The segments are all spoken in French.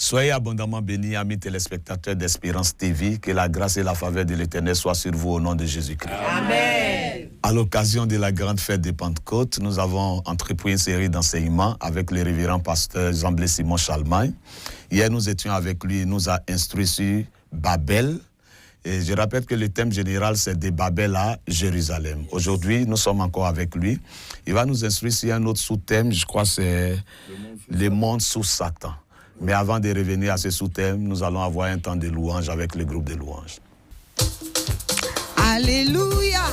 Soyez abondamment bénis, amis téléspectateurs d'Espérance TV, que la grâce et la faveur de l'Éternel soient sur vous au nom de Jésus-Christ. Amen. À l'occasion de la grande fête de Pentecôte, nous avons entrepris une série d'enseignements avec le révérend pasteur Jean-Blaise Simon Chalmagne. Hier, nous étions avec lui, il nous a instruit sur Babel. Et je rappelle que le thème général, c'est de Babel à Jérusalem. Aujourd'hui, nous sommes encore avec lui. Il va nous instruire sur un autre sous-thème, je crois que c'est le monde sous Satan. Mais avant de revenir à ce sous-thème, nous allons avoir un temps de louange avec le groupe de louanges. Alléluia.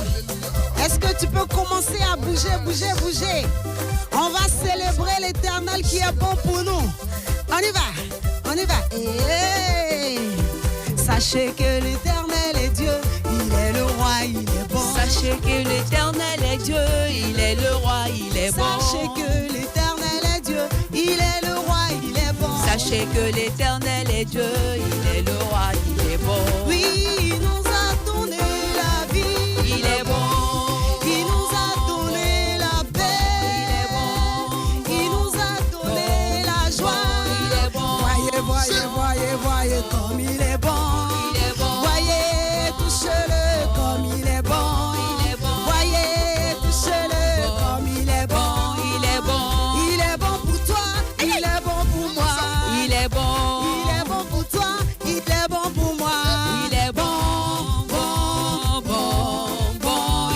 Est-ce que tu peux commencer à bouger? On va célébrer l'Éternel qui est bon pour nous. On y va. Hey. Sachez que l'Éternel est Dieu, il est le roi, il est bon. Sachez que l'Éternel est Dieu, il est le roi, il est bon. Sachez que l'Éternel est Dieu, il est le roi, il est bon. Sachez que l'Éternel est Dieu, il est le roi, il est bon. Oui, il nous a donné la vie, il est bon. Il nous a donné la paix, il est bon. Il nous a donné la joie, il est bon. Voyez comme il est bon. Voyez, touchez-le comme il est bon. Voyez, touchez-le comme il est bon. Il est bon pour toi, il est bon pour moi. Il est bon. Il est bon pour toi, il est bon pour moi. Il est bon,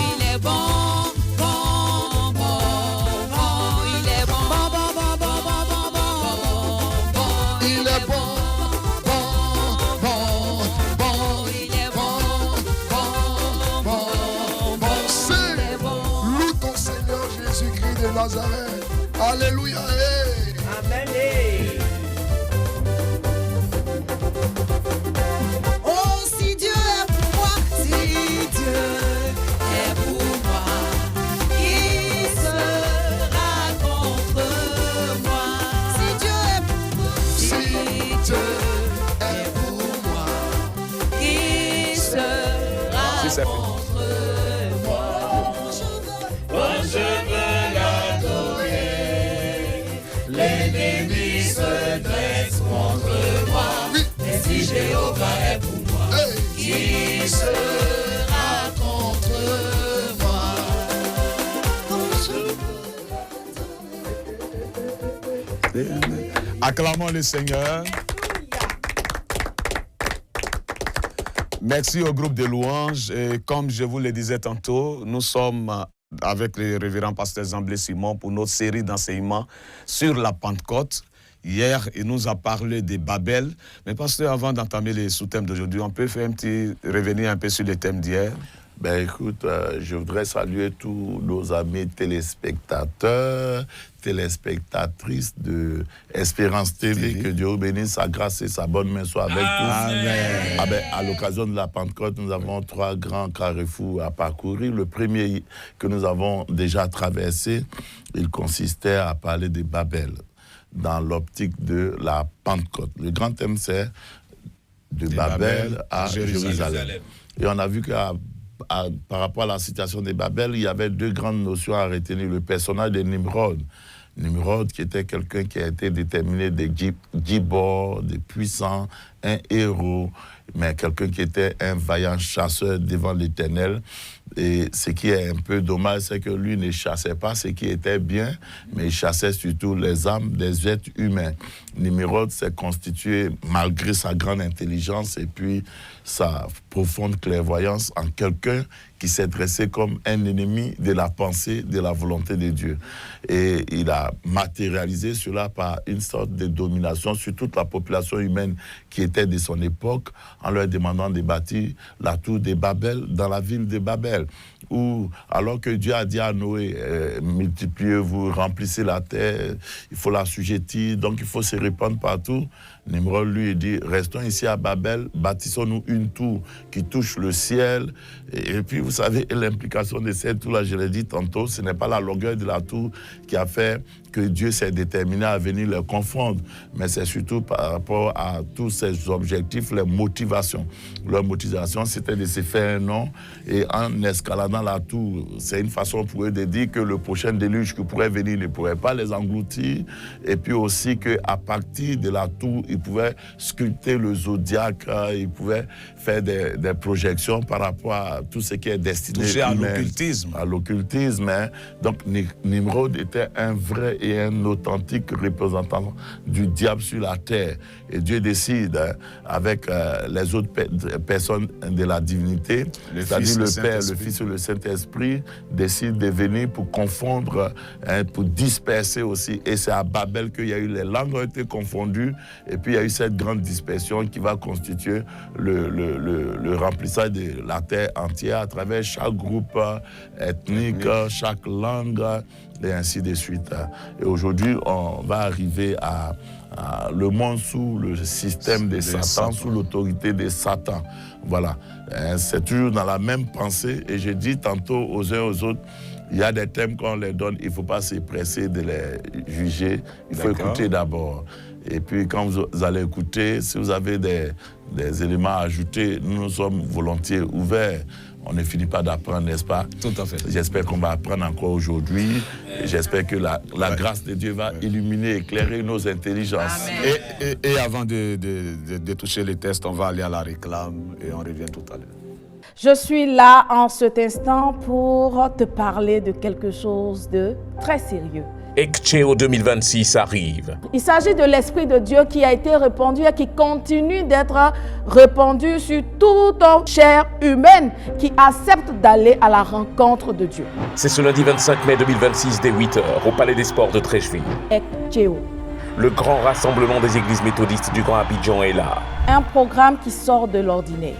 il est bon, il est bon. Il est bon. De Nazareth. Alléluia. Hey. Amen. Oh, si Dieu est pour moi, si Dieu est pour moi, qui sera contre moi? Si Dieu est pour moi, Si Dieu est pour moi, Qui sera Si c'est fini. je veux l'adorer. L'ennemi se dresse contre moi. Mais si Jéhovah est pour moi, qui sera contre moi? Acclamons le Seigneur. Merci au groupe de louanges. Et comme je vous le disais tantôt, nous sommes avec le révérend pasteur Jean-Blaise Simon pour notre série d'enseignements sur la Pentecôte. Hier, il nous a parlé de Babel. Mais pasteur, avant d'entamer les sous-thèmes d'aujourd'hui, on peut faire revenir un peu sur les thèmes d'hier? Ben écoute, je voudrais saluer tous nos amis téléspectateurs, téléspectatrices de Espérance TV. Que Dieu vous bénisse, sa grâce et sa bonne main soient avec tous. Amen. Ah ben, à l'occasion de la Pentecôte, nous avons 3 grands carrefours à parcourir. Le premier que nous avons déjà traversé, il consistait à parler de Babel dans l'optique de la Pentecôte. Le grand thème, c'est de Babel à Jérusalem. Et on a vu que par rapport à la situation de Babel, il y avait 2 grandes notions à retenir. Le personnage de Nimrod. Nimrod, qui était quelqu'un qui a été déterminé des gibors, des puissants, un héros, mais quelqu'un qui était un vaillant chasseur devant l'Éternel. Et ce qui est un peu dommage, c'est que lui ne chassait pas ce qui était bien, mais il chassait surtout les âmes des êtres humains. Nimrod s'est constitué, malgré sa grande intelligence et puis sa profonde clairvoyance, en quelqu'un qui s'est dressé comme un ennemi de la pensée, de la volonté de Dieu. Et il a matérialisé cela par une sorte de domination sur toute la population humaine qui était de son époque, en leur demandant de bâtir la tour de Babel dans la ville de Babel. Où, alors que Dieu a dit à Noé, multipliez-vous, remplissez la terre, il faut l'assujettir, donc il faut se répandre partout. Nimrod lui dit, restons ici à Babel, bâtissons-nous une tour qui touche le ciel. Et puis, vous savez, l'implication de cette tour-là, je l'ai dit tantôt, ce n'est pas la longueur de la tour qui a fait que Dieu s'est déterminé à venir les confondre, mais c'est surtout par rapport à tous ces objectifs, les motivations. Leur motivation, c'était de se faire un nom, et en escaladant la tour, c'est une façon pour eux de dire que le prochain déluge qui pourrait venir ne pourrait pas les engloutir, et puis aussi qu'à partir de la tour, ils pouvaient sculpter le zodiaque, ils pouvaient faire des projections par rapport à tout ce qui est destiné à l'occultisme. À l'occultisme. Hein. Donc Nimrod était un vrai et un authentique représentant du diable sur la terre. Et Dieu décide, hein, avec les autres personnes de la divinité, c'est-à-dire le Père, le Fils et le Saint-Esprit, décide de venir pour confondre, hein, pour disperser aussi. Et c'est à Babel qu'il y a eu, les langues ont été confondues, et puis il y a eu cette grande dispersion qui va constituer le remplissage de la terre entière à travers chaque groupe ethnique, chaque langue, et ainsi de suite. Et aujourd'hui, on va arriver à le monde sous le système de Satan, sous l'autorité de Satan. Voilà. C'est toujours dans la même pensée. Et je dis tantôt aux uns aux autres, il y a des thèmes qu'on les donne, il ne faut pas se presser de les juger. Il faut écouter d'abord. Et puis quand vous allez écouter, si vous avez des éléments à ajouter, nous sommes volontiers ouverts. On ne finit pas d'apprendre, n'est-ce pas? Tout à fait. J'espère qu'on va apprendre encore aujourd'hui. J'espère que la grâce de Dieu va illuminer, éclairer nos intelligences. Et avant de toucher les tests, on va aller à la réclame et on revient tout à l'heure. Je suis là en cet instant pour te parler de quelque chose de très sérieux. Ekcheo 2026 arrive. Il s'agit de l'Esprit de Dieu qui a été répandu et qui continue d'être répandu sur toute chair humaine qui accepte d'aller à la rencontre de Dieu. C'est ce lundi 25 mai 2026 dès 8h au Palais des Sports de Treichville. Ekcheo. Le grand rassemblement des églises méthodistes du Grand Abidjan est là. Un programme qui sort de l'ordinaire.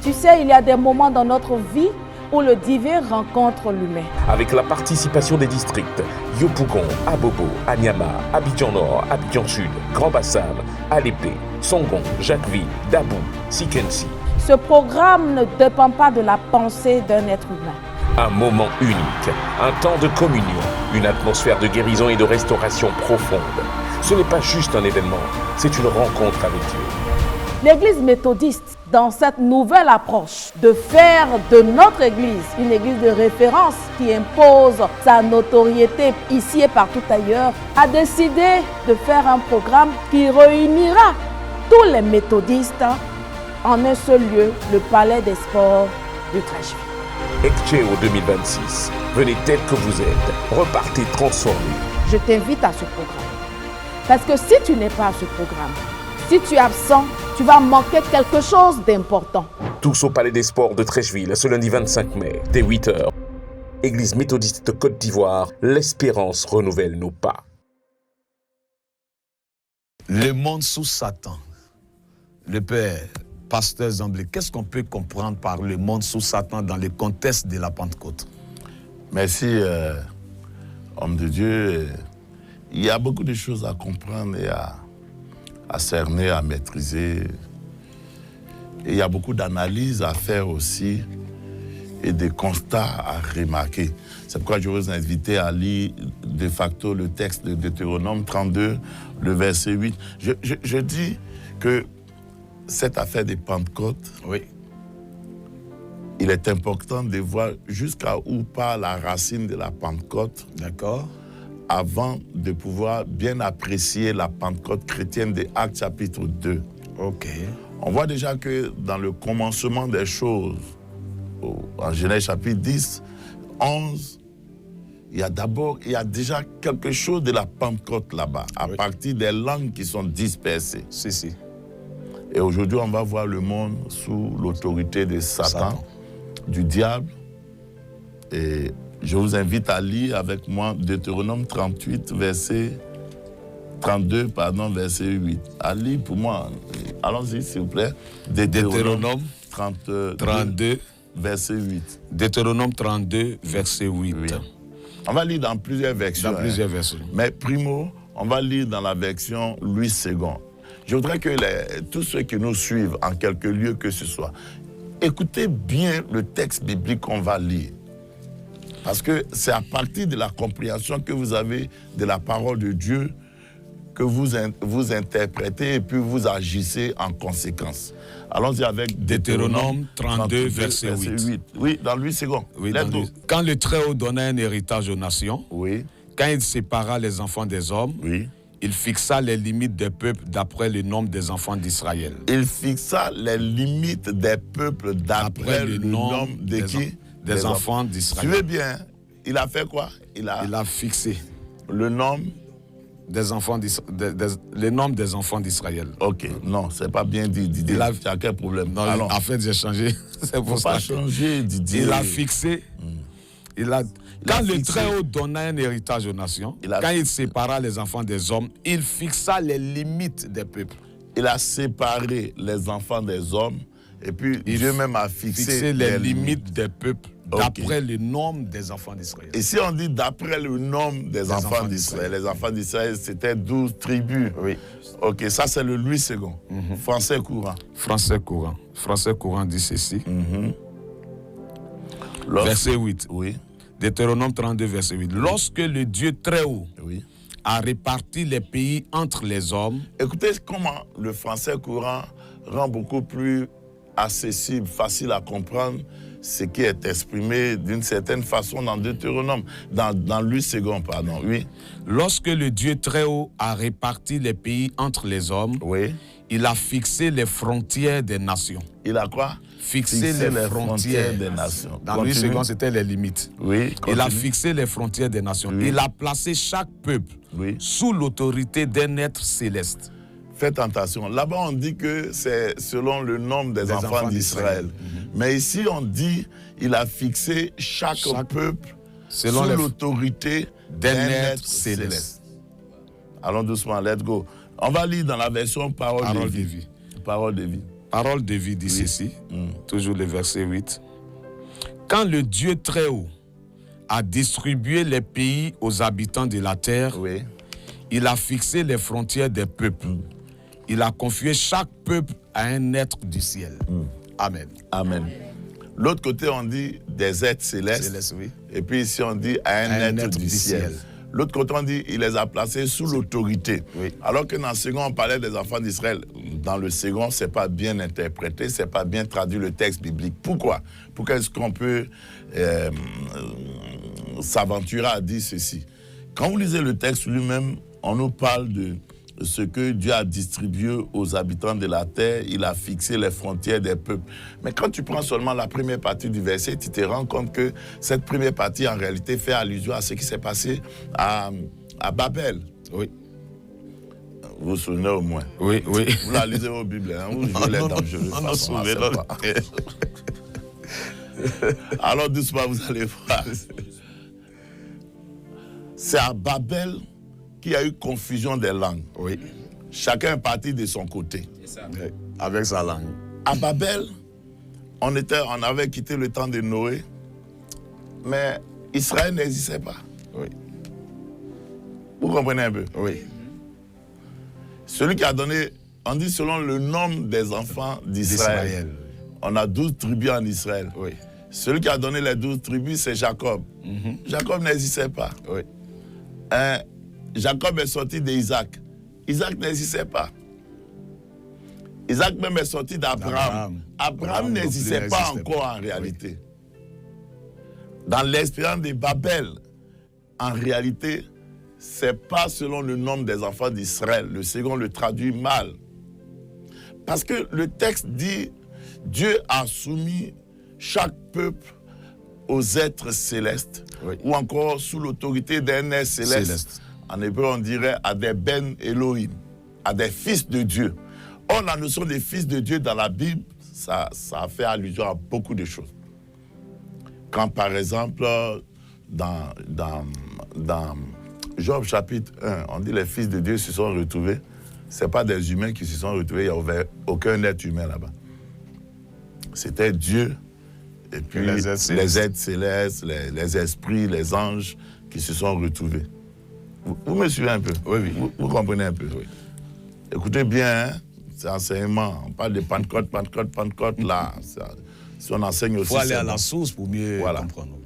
Tu sais, il y a des moments dans notre vie où le divin rencontre l'humain. Avec la participation des districts Yopougon, Abobo, Anyama, Abidjan Nord, Abidjan Sud, Grand Bassam, Alépé, Songon, Jacqueville, Dabou, Sikensi. Ce programme ne dépend pas de la pensée d'un être humain. Un moment unique, un temps de communion, une atmosphère de guérison et de restauration profonde. Ce n'est pas juste un événement, c'est une rencontre avec Dieu. L'Église méthodiste, dans cette nouvelle approche de faire de notre Église une Église de référence qui impose sa notoriété ici et partout ailleurs, a décidé de faire un programme qui réunira tous les méthodistes en un seul lieu, le Palais des Sports de Treichville. Ekcheo 2026, venez tel que vous êtes, repartez transformés. Je t'invite à ce programme. Parce que si tu n'es pas à ce programme, si tu es absent, tu vas manquer quelque chose d'important. Tous au Palais des Sports de Treichville, ce lundi 25 mai, dès 8h. Église méthodiste de Côte d'Ivoire, l'espérance renouvelle nos pas. Le monde sous Satan. Le Père, pasteur Zamblé, qu'est-ce qu'on peut comprendre par le monde sous Satan dans le contexte de la Pentecôte? Merci, homme de Dieu. Il y a beaucoup de choses à comprendre et à cerner, à maîtriser. Et il y a beaucoup d'analyses à faire aussi et des constats à remarquer. C'est pourquoi je vous invite à lire de facto le texte de Deutéronome 32, le verset 8. Je dis que cette affaire des Pentecôtes, oui, il est important de voir jusqu'à où part la racine de la Pentecôte. D'accord. Avant de pouvoir bien apprécier la Pentecôte chrétienne des Actes chapitre 2. Ok. On voit déjà que dans le commencement des choses, en Genèse chapitre 10, 11, il y a déjà quelque chose de la Pentecôte là-bas, à partir des langues qui sont dispersées. Si. Et aujourd'hui, on va voir le monde sous l'autorité de Satan, du diable. Et je vous invite à lire avec moi Deutéronome 32, verset 8. À lire pour moi. Allons-y, s'il vous plaît. Deutéronome 32, verset 8. Deutéronome 32, verset 8. Oui. On va lire dans plusieurs versions. Versions. Mais primo, on va lire dans la version Louis II. Je voudrais que tous ceux qui nous suivent, en quelque lieu que ce soit, écoutez bien le texte biblique qu'on va lire. Parce que c'est à partir de la compréhension que vous avez de la parole de Dieu que vous interprétez et puis vous agissez en conséquence. Allons-y avec Deutéronome 32, verset 8. Oui, dans 8 secondes. Oui, quand le Très-Haut donnait un héritage aux nations, oui. Quand il sépara les enfants des hommes, oui. Il fixa les limites des peuples d'après le nombre des enfants d'Israël. Il fixa les limites des peuples d'après le nombre de qui? Des enfants d'Israël. Suivez bien, il a fait quoi? Il a fixé le nombre des enfants le nombre des enfants d'Israël. Ok, non, c'est pas bien dit, Didier. Il a quel problème? Non, en fait, j'ai changé. C'est pour ça. Pas changer, Didier. Il a fixé. Quand le Très-Haut donna un héritage aux nations, quand il sépara les enfants des hommes, il fixa les limites des peuples. Il a séparé les enfants des hommes et puis Dieu même a fixé les limites des peuples d'après le nombre des enfants d'Israël. Et si on dit d'après le nombre des enfants d'Israël, les enfants d'Israël, c'était 12 tribus. Oui. Ok, ça c'est le Louis II. Français courant. Français courant. Français courant dit ceci. Verset 8. Oui. Deutéronome 32, verset 8. Lorsque le Dieu Très-Haut a réparti les pays entre les hommes. Écoutez comment le français courant rend beaucoup plus accessible, facile à comprendre ce qui est exprimé d'une certaine façon dans Deutéronome, dans Louis II, pardon, oui. Lorsque le Dieu Très-Haut a réparti les pays entre les hommes, il a fixé les frontières des nations. Il a quoi? Fixé les frontières des nations. Dans Louis II, c'était les limites. Oui, il a fixé les frontières des nations. Il a placé chaque peuple sous l'autorité d'un être céleste. Faites attention. Là-bas, on dit que c'est selon le nombre des enfants d'Israël. Mais ici, on dit qu'il a fixé chaque peuple sous l'autorité d'un être céleste. Allons doucement, let's go. On va lire dans la version Parole de vie. Parole de vie. Parole de vie dit ceci, toujours le verset 8. Quand le Dieu Très-Haut a distribué les pays aux habitants de la terre, il a fixé les frontières des peuples. Il a confié chaque peuple à un être du ciel. Amen. Amen. L'autre côté, on dit des êtres célestes. Et puis ici, on dit à un être du ciel. L'autre côté, on dit il les a placés sous l'autorité. Alors que dans le second, on parlait des enfants d'Israël. Dans le second, ce n'est pas bien interprété, ce n'est pas bien traduit le texte biblique. Pourquoi? Pourquoi est-ce qu'on peut s'aventurer à dire ceci? Quand vous lisez le texte lui-même, on nous parle de ce que Dieu a distribué aux habitants de la terre, il a fixé les frontières des peuples. Mais quand tu prends seulement la première partie du verset, tu te rends compte que cette première partie, en réalité, fait allusion à ce qui s'est passé à Babel. Oui. Vous vous souvenez au moins? Oui, oui. Vous la lisez aux Bibles, hein? Vous jouez les dangereux. Alors doucement, vous allez voir. C'est à Babel qu'il y a eu confusion des langues. Oui. Chacun est parti de son côté. C'est ça. Avec sa langue. À Babel, on avait quitté le temps de Noé, mais Israël n'existait pas. Oui. Vous comprenez un peu? Oui. Celui qui a donné, on dit selon le nombre des enfants d'Israël. On a 12 tribus en Israël. Oui. Celui qui a donné les 12 tribus, c'est Jacob. Jacob n'existait pas. Oui. Jacob est sorti d'Isaac. Isaac n'existait pas. Isaac même est sorti d'Abraham. Abraham n'existait pas encore en réalité. Dans l'expérience de Babel, en réalité, ce n'est pas selon le nombre des enfants d'Israël. Le second le traduit mal. Parce que le texte dit, Dieu a soumis chaque peuple aux êtres célestes, ou encore sous l'autorité d'un être céleste. En hébreu, on dirait à des ben Elohim, à des fils de Dieu. Or, la notion des fils de Dieu dans la Bible, ça fait allusion à beaucoup de choses. Quand, par exemple, dans Job chapitre 1, on dit les fils de Dieu se sont retrouvés. Ce n'est pas des humains qui se sont retrouvés, il n'y avait aucun être humain là-bas. C'était Dieu, et puis les êtres célestes, les esprits, les anges qui se sont retrouvés. Vous me suivez un peu? Oui, oui. Vous comprenez un peu? Oui. Écoutez bien, hein? C'est enseignement. On parle de Pentecôte, là. Si on enseigne aussi... Il faut aller à la source pour mieux comprendre.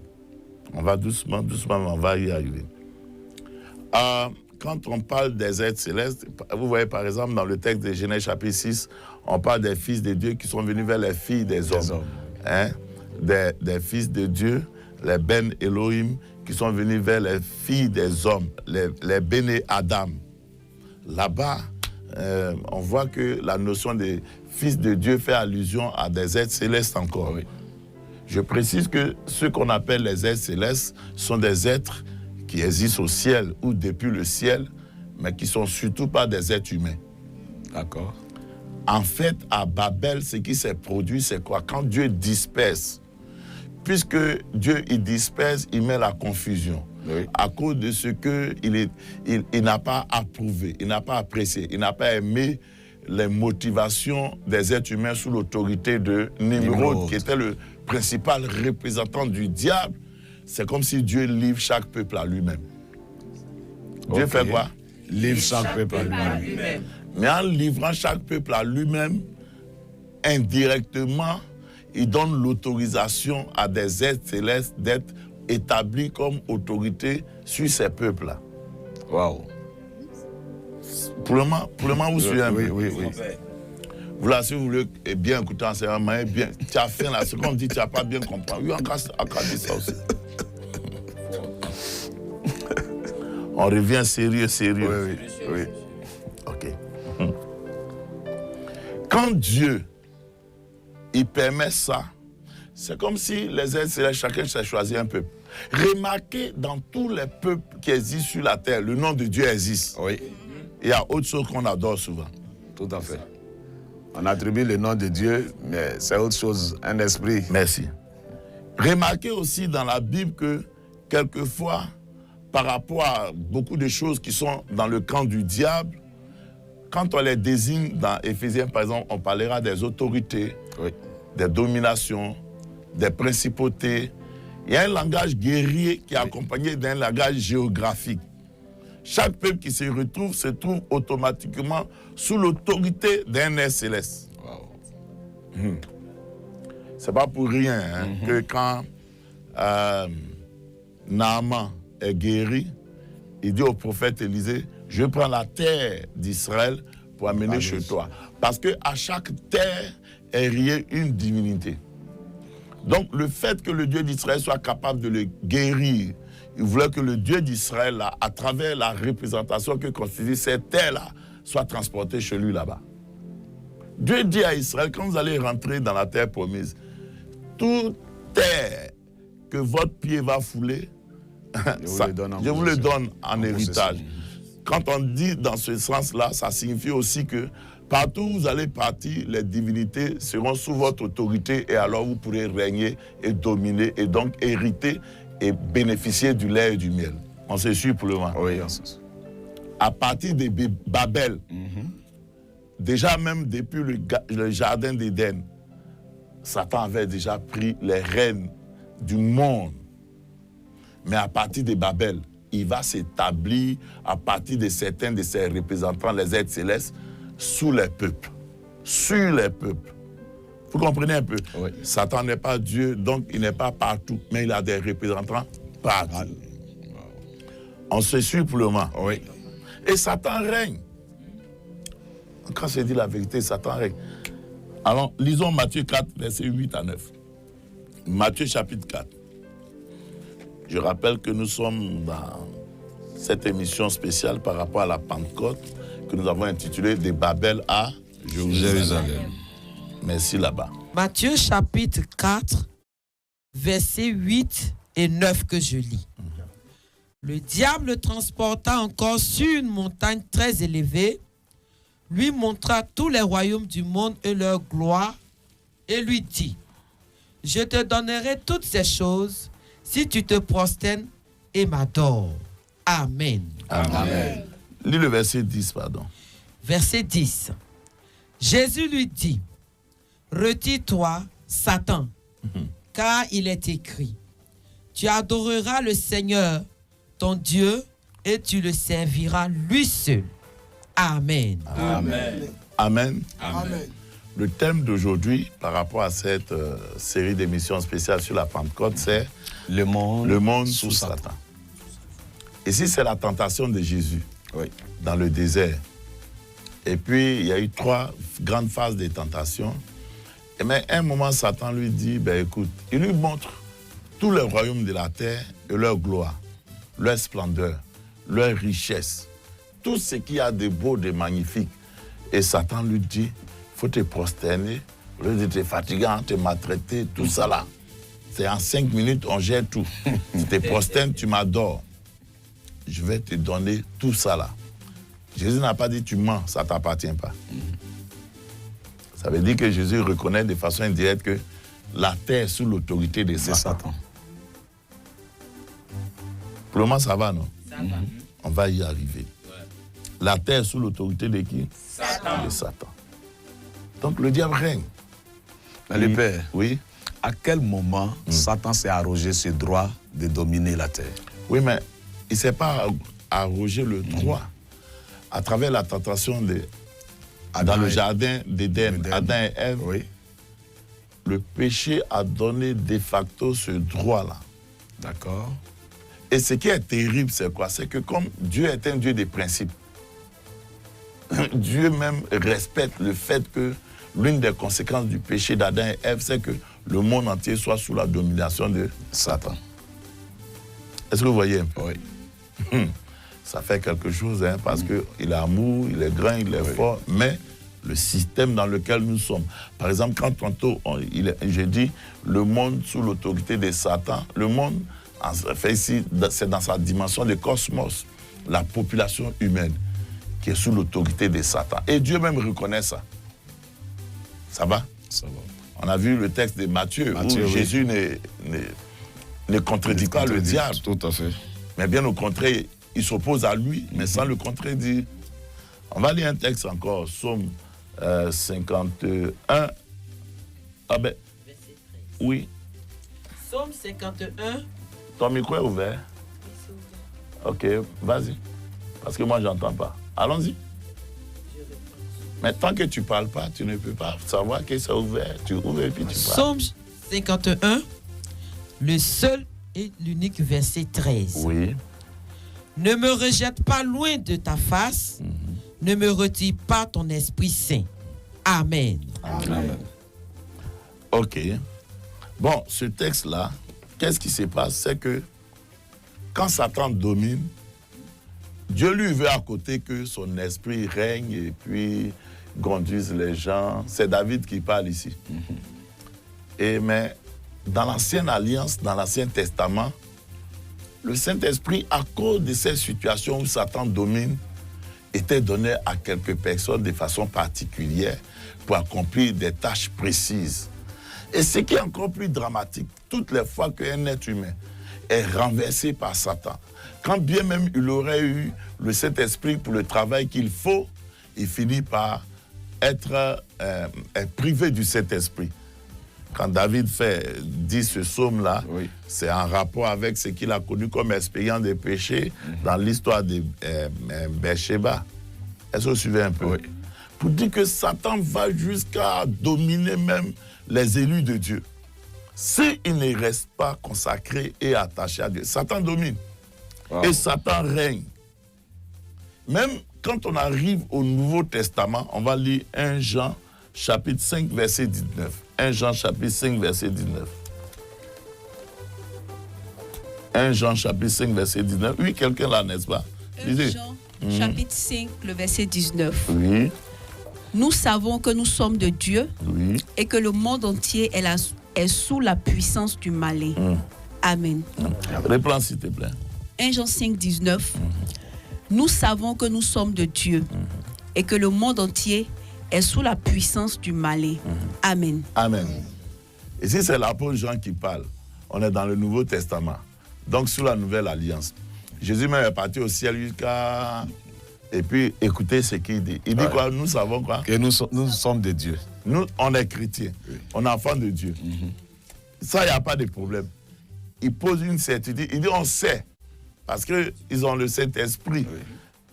On va doucement, doucement, on va y arriver. Quand on parle des êtres célestes, vous voyez par exemple dans le texte de Genèse chapitre 6, on parle des fils de Dieu qui sont venus vers les filles des hommes. Hein? Des fils de Dieu, les Ben Elohim, qui sont venus vers les filles des hommes, les Béné Adam. Là-bas, on voit que la notion des fils de Dieu fait allusion à des êtres célestes encore. Oui. Je précise que ceux qu'on appelle les êtres célestes sont des êtres qui existent au ciel ou depuis le ciel, mais qui ne sont surtout pas des êtres humains. D'accord. En fait, à Babel, ce qui s'est produit, c'est quoi? Quand Dieu disperse, puisque Dieu il disperse, il met la confusion. Oui. À cause de ce qu'il n'a pas approuvé, il n'a pas apprécié, il n'a pas aimé les motivations des êtres humains sous l'autorité de Nimrod, qui était le principal représentant du diable. C'est comme si Dieu livre chaque peuple à lui-même. Dieu fait quoi? Livre chaque peuple à lui-même. Mais en livrant chaque peuple à lui-même, indirectement, il donne l'autorisation à des êtres célestes d'être établis comme autorité sur ces peuples-là. Waouh. Pour le moment, vous suivez un peu. Oui. Voilà, si vous voulez bien écouter enseignement, bien, tu as faim là, c'est comme dit, tu n'as pas bien compris. Oui, on casse ça aussi. On revient sérieux. Oui. Ok. Quand Dieu, il permet ça, c'est comme si les êtres célestes, chacun s'est choisi un peuple. Remarquez, dans tous les peuples qui existent sur la terre, le nom de Dieu existe. Oui. Il y a autre chose qu'on adore souvent. Tout à fait. On attribue le nom de Dieu, mais c'est autre chose, un esprit. Merci. Remarquez aussi dans la Bible que, quelquefois, par rapport à beaucoup de choses qui sont dans le camp du diable, quand on les désigne dans Éphésiens, par exemple, on parlera des autorités, oui, des dominations, des principautés. Il y a un langage guerrier qui est accompagné d'un langage géographique. Chaque peuple qui se trouve automatiquement sous l'autorité d'un être céleste. Wow. C'est pas pour rien que quand Naaman est guéri, il dit au prophète Élisée, je prends la terre d'Israël pour amener chez toi. Parce qu'à chaque terre est liée une divinité. Donc le fait que le Dieu d'Israël soit capable de le guérir, il voulait que le Dieu d'Israël, à travers la représentation que constitue cette terre-là, soit transportée chez lui là-bas. Dieu dit à Israël, quand vous allez rentrer dans la terre promise, toute terre que votre pied va fouler, je vous le donne en héritage. Quand on dit dans ce sens-là, ça signifie aussi que partout où vous allez partir, les divinités seront sous votre autorité et alors vous pourrez régner et dominer et donc hériter et bénéficier du lait et du miel. On se suit pour le moment. Oui, on se suit. À partir de Babel, déjà même depuis le jardin d'Éden, Satan avait déjà pris les rênes du monde. Mais à partir de Babel, il va s'établir à partir de certains de ses représentants, les êtres célestes, sous les peuples. Sur les peuples. Vous comprenez un peu? Oui. Satan n'est pas Dieu, donc il n'est pas partout, mais il a des représentants partout. On se suit pour le moment. Oui. Et Satan règne. Quand je dis la vérité, Satan règne. Alors, lisons Matthieu 4, versets 8 à 9. Matthieu chapitre 4. Je rappelle que nous sommes dans cette émission spéciale par rapport à la Pentecôte que nous avons intitulée « De Babel à Jérusalem ». Merci là-bas. Matthieu chapitre 4, versets 8 et 9 que je lis. Le diable le transporta encore sur une montagne très élevée, lui montra tous les royaumes du monde et leur gloire, et lui dit, « Je te donnerai toutes ces choses si tu te prosternes et m'adores. » Amen. Amen. Lis le verset 10, pardon. Verset 10. Jésus lui dit, « Retire-toi, Satan, car il est écrit, tu adoreras le Seigneur, ton Dieu, et tu le serviras lui seul. » Amen. Amen. Amen. Amen. Le thème d'aujourd'hui, par rapport à cette série d'émissions spéciales sur la Pentecôte, c'est Le monde sous Satan. Ici, c'est la tentation de Jésus dans le désert. Et puis, il y a eu 3 grandes phases de tentation. Mais à un moment, Satan lui dit, écoute, il lui montre tout le royaume de la terre et leur gloire, leur splendeur, leur richesse, tout ce qu'il y a de beau, de magnifique. Et Satan lui dit, il faut te prosterner, au lieu de te fatiguer, te maltraiter, tout ça là. C'est en 5 minutes, on gère tout. Tu te prosternes, tu m'adores. Je vais te donner tout ça là. Jésus n'a pas dit tu mens, ça ne t'appartient pas. Ça veut dire que Jésus reconnaît de façon indirecte que la terre est sous l'autorité de Satan. Pour le moment, ça va, non? Ça va. On va y arriver. Ouais. La terre est sous l'autorité de qui? Satan. De Satan. Donc le diable règne. Mais le Père, oui. À quel moment Satan s'est arrogé ce droit de dominer la terre? Oui, mais il ne s'est pas arrogé le droit. À travers la tentation dans le jardin d'Éden, Adam et Ève, le péché a donné de facto ce droit-là. D'accord. Et ce qui est terrible, c'est quoi? C'est que comme Dieu est un Dieu des principes, Dieu même respecte le fait que l'une des conséquences du péché d'Adam et Ève, c'est que le monde entier soit sous la domination de Satan. Est-ce que vous voyez un peu? Oui. Ça fait quelque chose, hein, parce qu'il est amour, il est grand, il est fort, mais le système dans lequel nous sommes. Par exemple, quand tantôt, j'ai dit le monde sous l'autorité de Satan, le monde, ici, c'est dans sa dimension de cosmos, la population humaine qui est sous l'autorité de Satan. Et Dieu même reconnaît ça. Ça va? Ça va. On a vu le texte de Matthieu où Jésus ne contredit pas le diable. Tout à fait. Mais bien au contraire, il s'oppose à lui, mais sans le contredire. On va lire un texte encore, Psaume 51. Ah ben, oui. Psaume 51. Ton micro est ouvert? Ok, vas-y. Parce que moi, je n'entends pas. Allons-y. Mais tant que tu ne parles pas, tu ne peux pas savoir que c'est ouvert. Tu ouvres et puis tu parles. Psaume 51, le seul et l'unique verset 13. Oui. Ne me rejette pas loin de ta face, ne me retire pas ton Esprit Saint. Amen. Amen. Ok. Bon, ce texte-là, qu'est-ce qui se passe? C'est que quand Satan domine, Dieu lui veut à côté que son esprit règne et puis conduise les gens. C'est David qui parle ici. Mais dans l'Ancienne Alliance, dans l'Ancien Testament, le Saint-Esprit, à cause de ces situations où Satan domine, était donné à quelques personnes de façon particulière pour accomplir des tâches précises. Et ce qui est encore plus dramatique, toutes les fois qu'un être humain est renversé par Satan, quand bien même il aurait eu le Saint-Esprit pour le travail qu'il faut, il finit par être privé du Saint-Esprit. Quand David dit ce psaume-là, c'est en rapport avec ce qu'il a connu comme expérience de péché dans l'histoire de Bathsheba. Est-ce que vous suivez un peu? Pour dire que Satan va jusqu'à dominer même les élus de Dieu. S'il ne reste pas consacré et attaché à Dieu, Satan domine. Et Satan règne. Même quand on arrive au Nouveau Testament, on va lire 1 Jean chapitre 5, verset 19. 1 Jean chapitre 5, verset 19. 1 Jean chapitre 5, verset 19. Oui, quelqu'un là, n'est-ce pas? 1 Jean chapitre 5, le verset 19. Oui. Nous savons que nous sommes de Dieu et que le monde entier est sous la puissance du malin. Amen. Reprends s'il te plaît. 1 Jean 5, 19. Nous savons que nous sommes de Dieu et que le monde entier est sous la puissance du malin. Amen. Amen. Ici, c'est l'apôtre Jean qui parle. On est dans le Nouveau Testament. Donc, sous la Nouvelle Alliance. Jésus même est parti au ciel jusqu'à... Et puis, écoutez ce qu'il dit. Il dit quoi? Nous savons quoi? Que nous sommes de Dieu. Nous, on est chrétiens. On est enfants de Dieu. Ça, il n'y a pas de problème. Il pose une certitude. Il dit, on sait. Parce qu'ils ont le Saint-Esprit.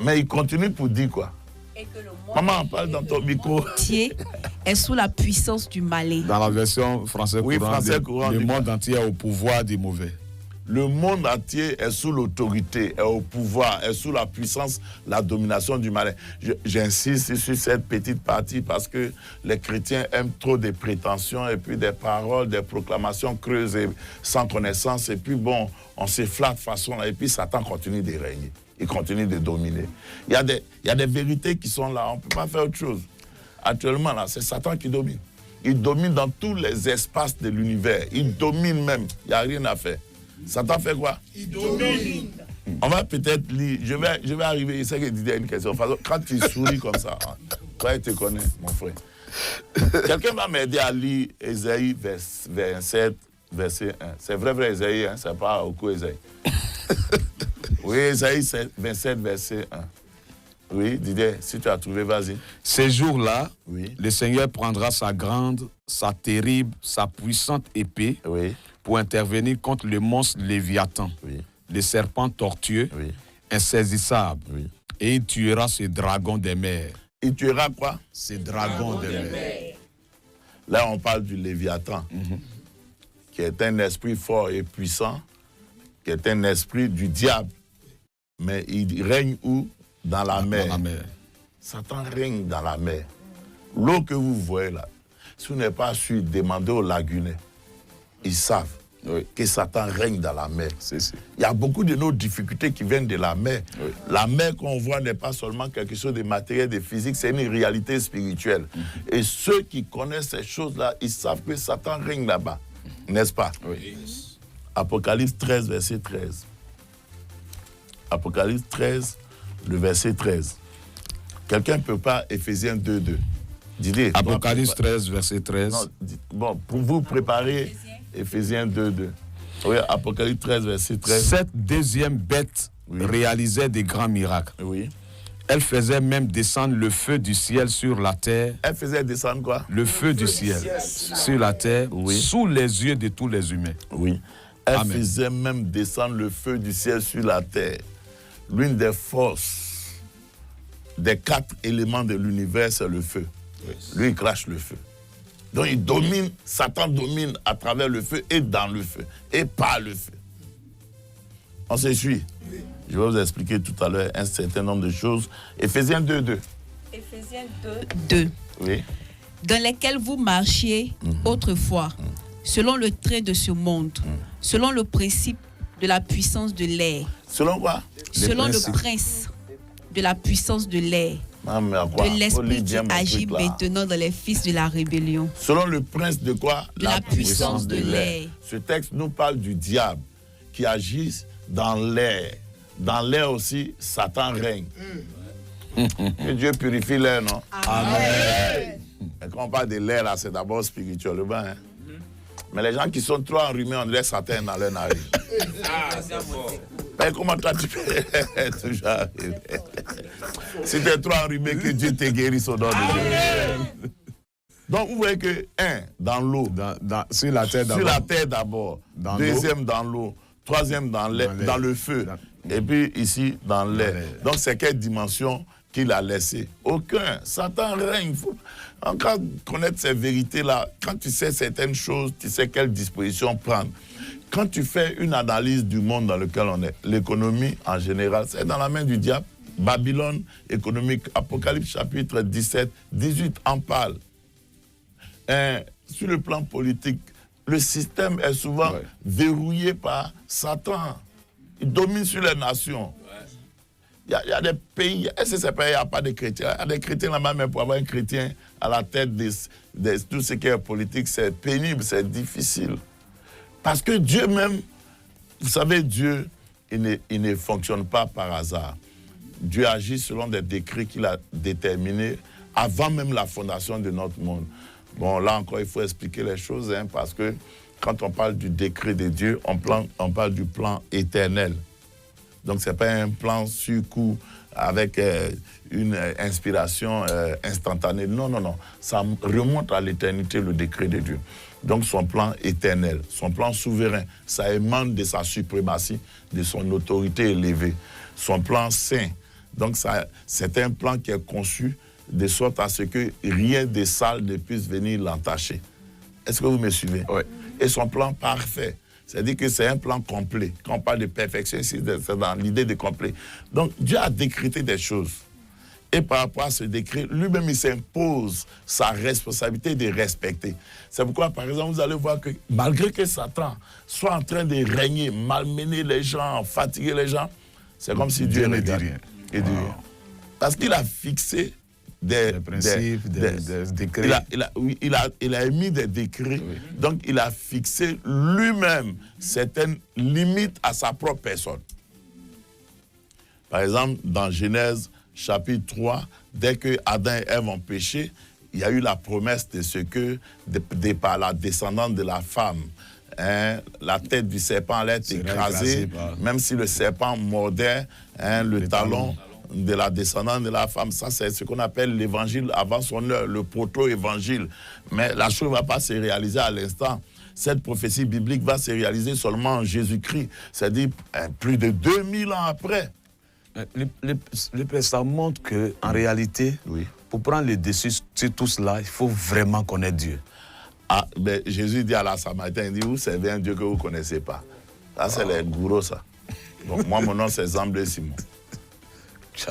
Mais il continue pour dire quoi? Et que le monde Maman, parle dans ton micro. entier est sous la puissance du malin. Dans la version français courant, courant, le monde entier est au pouvoir du mauvais. le monde entier est sous l'autorité, est au pouvoir, est sous la puissance, la domination du malin. J'insiste sur cette petite partie parce que les chrétiens aiment trop des prétentions et puis des paroles, des proclamations creuses et sans connaissance. Et puis bon, on se flatte de façon là et puis Satan continue de régner. Il continue de dominer. Il y a des vérités qui sont là, on ne peut pas faire autre chose. Actuellement, là, c'est Satan qui domine. Il domine dans tous les espaces de l'univers. Il domine même. Il n'y a rien à faire. Satan fait quoi? Il domine. On va peut-être lire. Je vais arriver. Il sait que Didier a une question. Quand tu souris comme ça, toi, il te connaît, mon frère. Quelqu'un va m'aider à lire Ésaïe 27, verset 1. C'est vrai Ésaïe, hein? C'est pas au coup Ésaïe. Oui, Ésaïe 27, verset 1. Oui, Didier, si tu as trouvé, vas-y. Ces jours-là, oui, le Seigneur prendra sa grande, sa terrible, sa puissante épée, oui, pour intervenir contre le monstre Léviathan, oui, le serpent tortueux, oui, insaisissable, oui. Et il tuera ce dragon des mers. Il tuera quoi? Ce dragon des mers. Là, on parle du Léviathan, qui est un esprit fort et puissant, qui est un esprit du diable. Mais il règne où? Dans la mer. Dans la mer. Satan règne dans la mer. L'eau que vous voyez là, si vous n'êtes pas sûr, demandez aux lagunais. Ils savent que Satan règne dans la mer. Il y a beaucoup de nos difficultés qui viennent de la mer. Oui. La mer qu'on voit n'est pas seulement quelque chose de matériel, de physique, c'est une réalité spirituelle. Et ceux qui connaissent ces choses-là, ils savent que Satan règne là-bas. N'est-ce pas? Oui. Apocalypse 13, verset 13. Apocalypse 13, le verset 13. Quelqu'un ne peut pas Éphésiens 2, 2. Didier. Apocalypse 13, verset 13. Non, bon, pour vous préparer, Éphésiens 2, 2. Oui, Apocalypse 13, verset 13. Cette deuxième bête réalisait des grands miracles. Oui. Elle faisait même descendre le feu du ciel sur la terre. Elle faisait descendre quoi? Le feu du ciel sur la terre, sous les yeux de tous les humains. Oui. Elle faisait même descendre le feu du ciel sur la terre. L'une des forces des 4 éléments de l'univers, c'est le feu. Oui. Lui, il crache le feu. Donc, il domine, Satan domine à travers le feu et dans le feu et par le feu. On se suit. Oui. Je vais vous expliquer tout à l'heure un certain nombre de choses. Éphésiens 2, 2. Éphésiens 2, 2. Oui. Dans lesquels vous marchiez autrefois, selon le trait de ce monde, selon le principe de la puissance de l'air. Selon quoi? Selon le prince de la puissance de l'air. De l'esprit qui agit maintenant dans les fils de la rébellion. Selon le prince de quoi? De la puissance de l'air. Ce texte nous parle du diable qui agit dans l'air. Dans l'air aussi, Satan règne. Que Dieu purifie l'air, non? Amen. Et quand on parle de l'air, là, c'est d'abord spirituellement. Hein? Mais les gens qui sont trop enrhumés, on laisse Satan dans leur narine. Mais comment toi tu peux toujours arriver? Si tu es trop enrhumé, que Dieu te guérisse au nom de Dieu. Donc vous voyez que, dans l'eau. Sur la terre d'abord. Sur la terre d'abord. Deuxième, dans l'eau. Troisième, dans le feu. Et puis ici, dans l'air. Donc c'est quelle dimension qu'il a laissé? Aucun. Satan règne. Il faut encore connaître ces vérités-là. Quand tu sais certaines choses, tu sais quelles dispositions prendre. Quand tu fais une analyse du monde dans lequel on est, l'économie en général, c'est dans la main du diable. Babylone économique, Apocalypse chapitre 17, 18 en parle. Sur le plan politique, le système est souvent verrouillé par Satan. Il domine sur les nations. Il y a des pays, est-ce que c'est pas, il n'y a pas de chrétiens? Il y a des chrétiens là-bas, mais pour avoir un chrétien à la tête de tout ce qui est politique, c'est pénible, c'est difficile. Parce que Dieu même, vous savez, Dieu, il ne fonctionne pas par hasard. Dieu agit selon des décrets qu'il a déterminés avant même la fondation de notre monde. Bon, là encore, il faut expliquer les choses, hein, parce que quand on parle du décret de Dieu, on parle du plan éternel. Donc, ce n'est pas un plan sur coup avec une inspiration instantanée. Non, non, non. Ça remonte à l'éternité, le décret de Dieu. Donc, son plan éternel, son plan souverain, ça émane de sa suprématie, de son autorité élevée. Son plan saint, donc c'est un plan qui est conçu de sorte à ce que rien de sale ne puisse venir l'entacher. Est-ce que vous me suivez? Oui. Et son plan parfait, C'est-à-dire que c'est un plan complet. Quand on parle de perfection, c'est dans l'idée de complet. Donc, Dieu a décrété des choses. Et par rapport à ce décret, lui-même, il s'impose sa responsabilité de respecter. C'est pourquoi, par exemple, vous allez voir que malgré que Satan soit en train de régner, malmener les gens, fatiguer les gens, c'est comme si Dieu ne dit rien. Parce qu'il a fixé des principes, des décrets. Il a émis des décrets. Oui. Donc, il a fixé lui-même certaines limites à sa propre personne. Par exemple, dans Genèse chapitre 3, dès que Adam et Ève ont péché, il y a eu la promesse de ce que, par la descendante de la femme, la tête du serpent allait être écrasée, même si le serpent mordait le talon de la descendante de la femme. Ça, c'est ce qu'on appelle l'évangile avant son heure, le proto-évangile. Mais la chose ne va pas se réaliser à l'instant. Cette prophétie biblique va se réaliser seulement en Jésus-Christ, c'est-à-dire plus de 2000 ans après. Le Père, ça montre qu'en réalité, pour prendre le dessus sur tout cela, il faut vraiment connaître Dieu. Ah, ben, Jésus dit à la Samaritaine, il dit, vous servez un Dieu que vous ne connaissez pas. Ça, c'est les gourous, ça. Donc, moi, mon nom, c'est Zamblé Simon.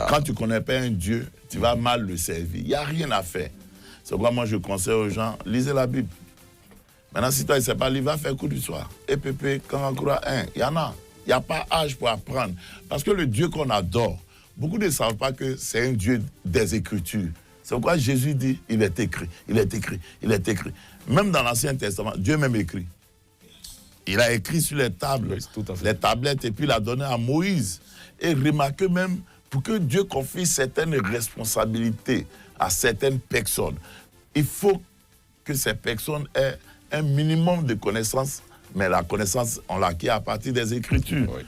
Quand tu ne connais pas un Dieu, tu vas mal le servir. Il n'y a rien à faire. C'est pourquoi moi, je conseille aux gens, lisez la Bible. Maintenant, si toi, il ne sait pas lire, va faire coup du soir. EPP, Kangakoura 1, il y en a. Il n'y a pas âge pour apprendre. Parce que le Dieu qu'on adore, beaucoup ne savent pas que c'est un Dieu des Écritures. C'est pourquoi Jésus dit, il est écrit, il est écrit, il est écrit. Même dans l'Ancien Testament, Dieu même écrit. Il a écrit sur les tables, les tablettes, et puis il a donné à Moïse. Et remarquez même, pour que Dieu confie certaines responsabilités à certaines personnes, il faut que ces personnes aient un minimum de connaissances. Mais la connaissance, on l'acquiert à partir des Écritures. Oui.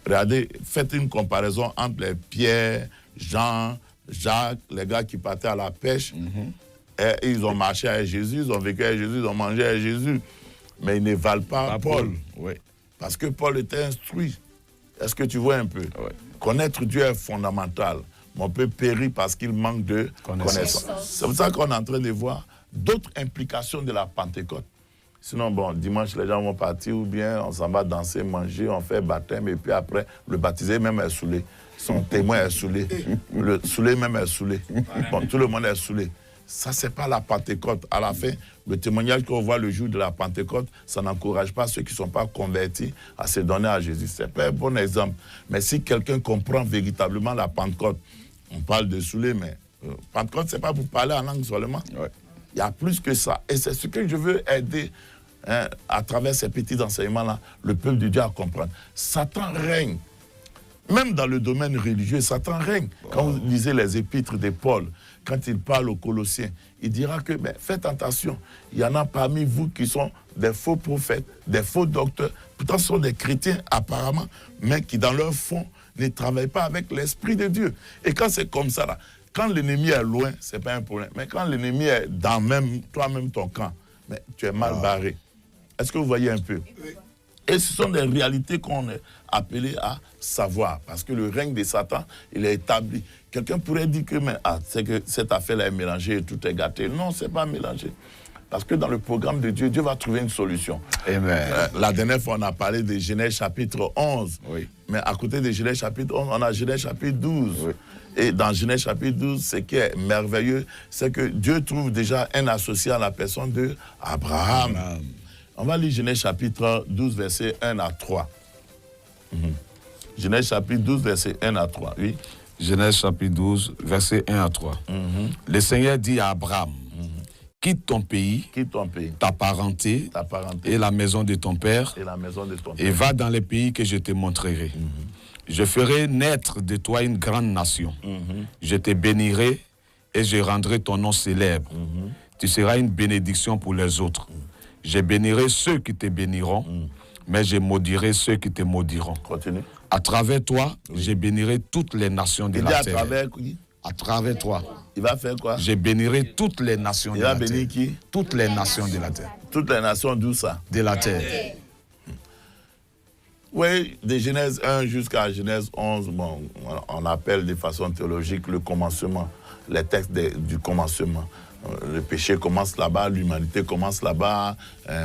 Regardez, faites une comparaison entre les Pierre, Jean, Jacques, les gars qui partaient à la pêche. Et ils ont marché avec Jésus, ils ont vécu avec Jésus, ils ont mangé avec Jésus. Mais ils ne valent pas Paul. Oui. Parce que Paul était instruit. Est-ce que tu vois un peu? Oui. Connaître Dieu est fondamental. Mais on peut périr parce qu'il manque de connaissance. C'est pour ça qu'on est en train de voir d'autres implications de la Pentecôte. Sinon, bon, dimanche, les gens vont partir ou bien on s'en va danser, manger, on fait baptême et puis après, le baptisé même est saoulé. Son témoin est saoulé. Le saoulé même est saoulé. Bon, tout le monde est saoulé. Ça, c'est pas la Pentecôte. À la fin, le témoignage qu'on voit le jour de la Pentecôte, ça n'encourage pas ceux qui ne sont pas convertis à se donner à Jésus. C'est pas un bon exemple. Mais si quelqu'un comprend véritablement la Pentecôte, on parle de saoulé, mais Pentecôte, c'est pas pour parler en langue seulement. Ouais. Il y a plus que ça. Et c'est ce que je veux aider à travers ces petits enseignements-là, le peuple de Dieu à comprendre. Satan règne. Même dans le domaine religieux, Satan règne. Quand vous lisez les épîtres de Paul, quand il parle aux Colossiens, il dira que faites attention, il y en a parmi vous qui sont des faux prophètes, des faux docteurs, pourtant ce sont des chrétiens apparemment, mais qui dans leur fond ne travaillent pas avec l'Esprit de Dieu. Et quand c'est comme ça, là, quand l'ennemi est loin, ce n'est pas un problème. Mais quand l'ennemi est dans toi-même ton camp, mais tu es mal barré. Est-ce que vous voyez un peu? Oui. Et ce sont des réalités qu'on est appelé à savoir. Parce que le règne de Satan, il est établi. Quelqu'un pourrait dire que, c'est que cette affaire-là est mélangée et tout est gâté. Non, ce n'est pas mélangé. Parce que dans le programme de Dieu, Dieu va trouver une solution. Amen. La dernière fois, on a parlé de Genèse chapitre 11. Oui. Mais à côté de Genèse chapitre 11, on a Genèse chapitre 12. Oui. Et dans Genèse chapitre 12, ce qui est merveilleux, c'est que Dieu trouve déjà un associé à la personne d'Abraham. On va lire Genèse chapitre 12, versets 1 à 3. Genèse chapitre 12, versets 1 à 3, oui. Genèse chapitre 12, versets 1 à 3. Le Seigneur dit à Abraham, quitte ton pays, ta parenté, et la maison de ton père, et va dans les pays que je te montrerai. Je ferai naître de toi une grande nation. Je te bénirai et je rendrai ton nom célèbre. Tu seras une bénédiction pour les autres. Je bénirai ceux qui te béniront, mais je maudirai ceux qui te maudiront. Continue. À travers toi, je bénirai toutes les nations de la terre. À travers toi. Il va faire quoi? Je bénirai toutes les nations de la terre. Il va bénir qui? Toutes les nations de la terre. Toutes les nations d'où ça? De la terre. Oui, de Genèse 1 jusqu'à Genèse 11, bon, on appelle de façon théologique le commencement, les textes du commencement. Le péché commence là-bas, l'humanité commence là-bas,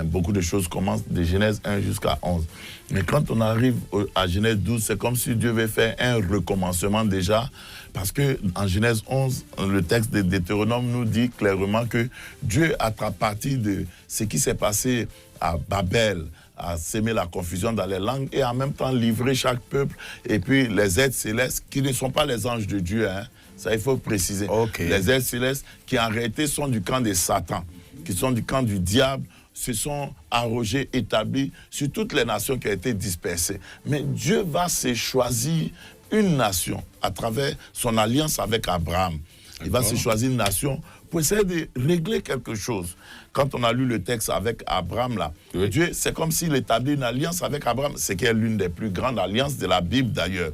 beaucoup de choses commencent de Genèse 1 jusqu'à 11. Mais quand on arrive à Genèse 12, c'est comme si Dieu veut faire un recommencement déjà, parce que en Genèse 11, le texte de Deutéronome nous dit clairement que Dieu, à partir de ce qui s'est passé à Babel, a sémé la confusion dans les langues et en même temps livré chaque peuple, et puis les êtres célestes qui ne sont pas les anges de Dieu, hein. Ça, il faut préciser. Okay. Les êtres célestes qui en réalité sont du camp de Satan, qui sont du camp du diable, se sont arrogés, établis sur toutes les nations qui ont été dispersées. Mais Dieu va se choisir une nation à travers son alliance avec Abraham. Il va se choisir une nation pour essayer de régler quelque chose. Quand on a lu le texte avec Abraham, là, oui. Dieu, c'est comme s'il établit une alliance avec Abraham, ce qui est l'une des plus grandes alliances de la Bible d'ailleurs.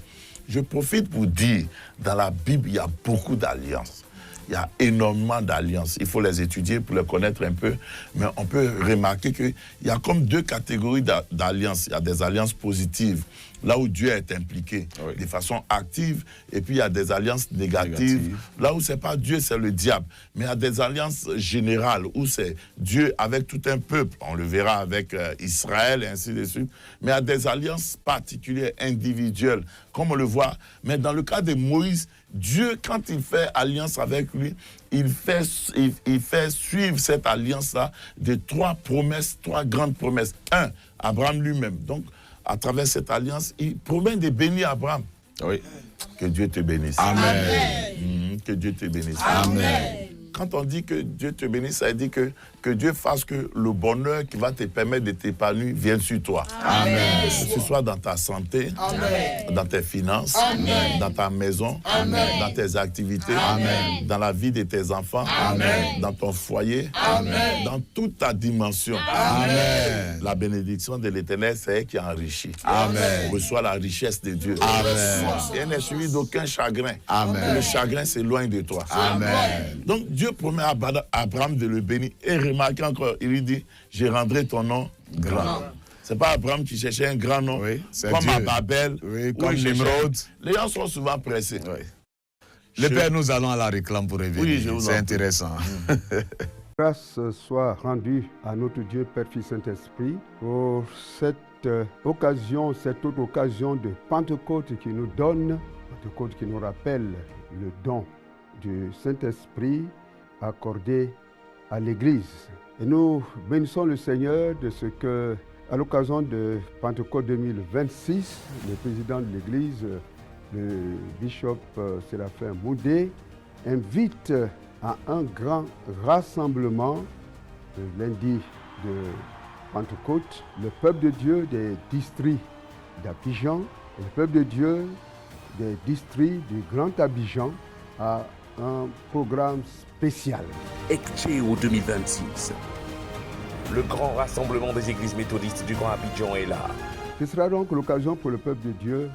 Je profite pour dire, dans la Bible, il y a beaucoup d'alliances. Il y a énormément d'alliances. Il faut les étudier pour les connaître un peu. Mais on peut remarquer qu'il y a comme deux catégories d'alliances. Il y a des alliances positives, là où Dieu est impliqué de façon active. Et puis il y a des alliances négatives, là où ce n'est pas Dieu, c'est le diable. Mais il y a des alliances générales, où c'est Dieu avec tout un peuple. On le verra avec Israël et ainsi de suite. Mais il y a des alliances particulières, individuelles, comme on le voit. Mais dans le cas de Moïse, Dieu, quand il fait alliance avec lui, il fait suivre cette alliance-là de trois promesses, trois grandes promesses. Un, Abraham lui-même. Donc, à travers cette alliance, il promet de bénir Abraham. Oui. Que Dieu te bénisse. Amen. Que Dieu te bénisse. Amen. Quand on dit que Dieu te bénisse, ça veut dire que Dieu fasse que le bonheur qui va te permettre de t'épanouir vienne sur toi. Amen. Que ce soit dans ta santé, Amen. Dans tes finances, Amen. Dans ta maison, Amen. Dans tes activités, Amen. Dans la vie de tes enfants, Amen. Dans ton foyer, Amen. Dans toute ta dimension. Amen. La bénédiction de l'Éternel, c'est elle qui enrichit. Amen. Reçois la richesse de Dieu. Amen. Et elle n'est suivie d'aucun chagrin. Amen. Le chagrin s'éloigne de toi. Amen. Donc Dieu promet à Abraham de le bénir. Et remarquez encore, il lui dit, je rendrai ton nom grand. Ce n'est pas Abraham qui cherchait un grand nom, oui, comme Dieu. À Babel, oui, comme Nimrod. Les gens sont souvent pressés. Oui. Le Père, nous allons à la réclame pour revenir. Oui, c'est intéressant. Grâce soit rendue à notre Dieu, Père, Fils, Saint-Esprit, pour cette occasion, cette autre occasion de Pentecôte qui nous donne, Pentecôte qui nous rappelle le don du Saint-Esprit accordé à l'Église. Et nous bénissons le Seigneur de ce que, à l'occasion de Pentecôte 2026, le président de l'Église, le bishop Séraphin Moudé, invite à un grand rassemblement le lundi de Pentecôte, le peuple de Dieu des districts d'Abidjan et le peuple de Dieu des districts du Grand Abidjan à un programme spécial. ECCHEO 2026. Le grand rassemblement des églises méthodistes du Grand Abidjan est là. Ce sera donc l'occasion pour le peuple de Dieu